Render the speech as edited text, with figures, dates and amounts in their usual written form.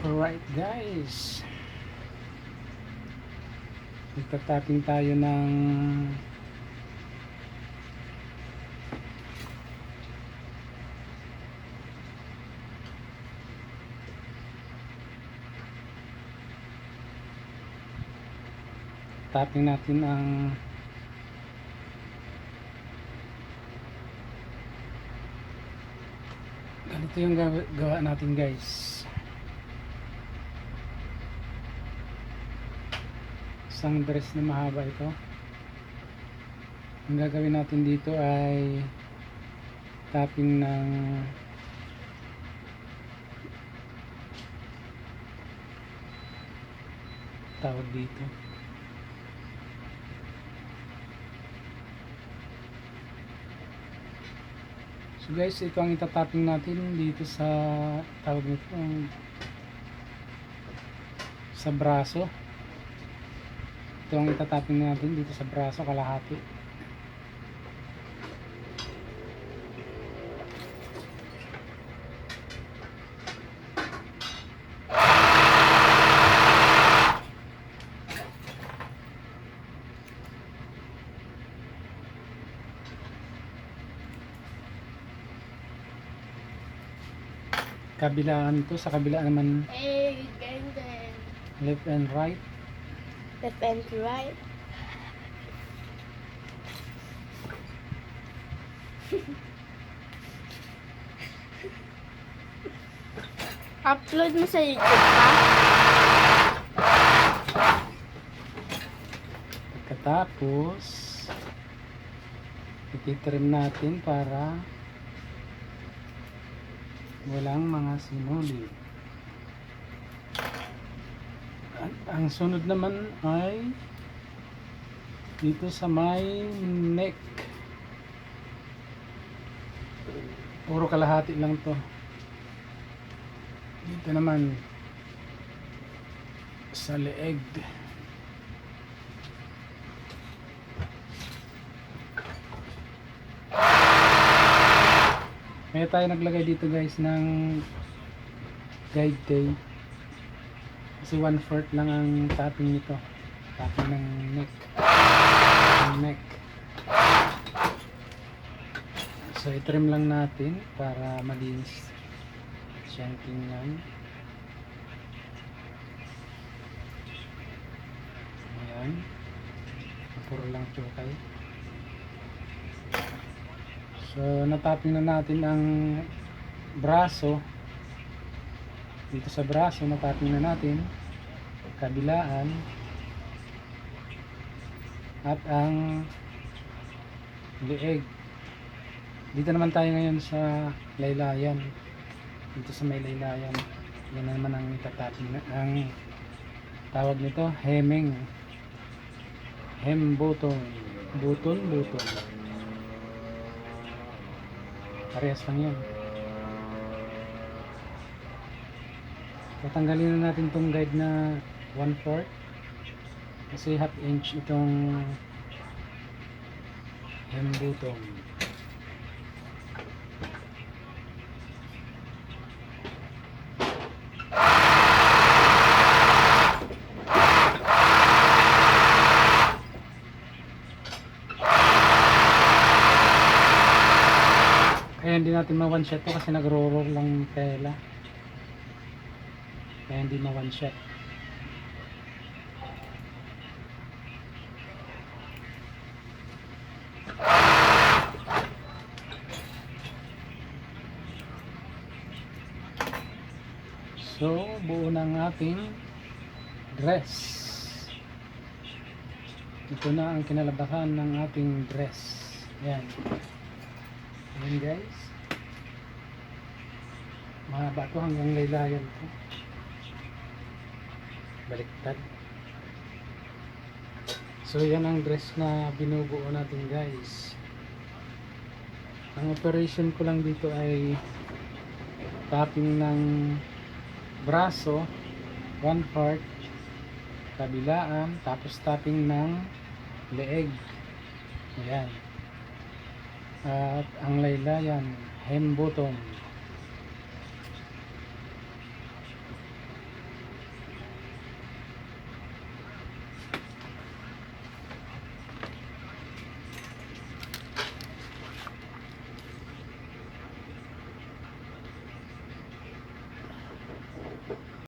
Alright guys, magta-tapping tayo ng tapping natin ang ganito yung gawa natin guys. Isang dress na mahaba ito. Ang gagawin natin dito ay tapping ng tawag dito, so guys, ito ang itatapping natin dito sa tawag nito sa braso. Ito ang itatapping natin dito sa braso, kalahati. Kabilaan to, sa kabila naman left and right. Left and right. Upload mo sa YouTube pa? Pagkatapos ititrim natin para walang mga sinuli. Ang sunod naman ay dito sa may neck. Puro kalahati lang to. Dito naman sa leeg. Kaya tayo naglagay dito guys ng guide tape. Kasi 1/4 lang ang tapping nito. Tapping ng neck. So itrim lang natin para malinis siyang tingnan. Ayan. Puro lang chukay. So natapping na natin ang braso. Dito sa braso natapping na natin kabilaan at ang leeg. Dito naman tayo ngayon sa laylayan. Dito sa may laylayan, yan naman ang itatapping na ang tawag nito, hemming, hem button, parehas lang yan. Tatanggalin na natin tong guide na 1/4 kasi 1/2 inch itong hem button. Kaya hindi natin ma-one shot to kasi nagro-roll lang tela. Kaya hindi ma-one shot. So, buo na ang ating dress. Ito na ang kinalabakan ng ating dress. Ayan. Ayan guys. Mahaba to hanggang laylayan to. Baliktad. So yan ang dress na binubuo natin guys. Ang operation ko lang dito ay tapping ng braso 1/4 kabilaan, tapos tapping ng leeg. Ayan. At ang laylayan, hem button.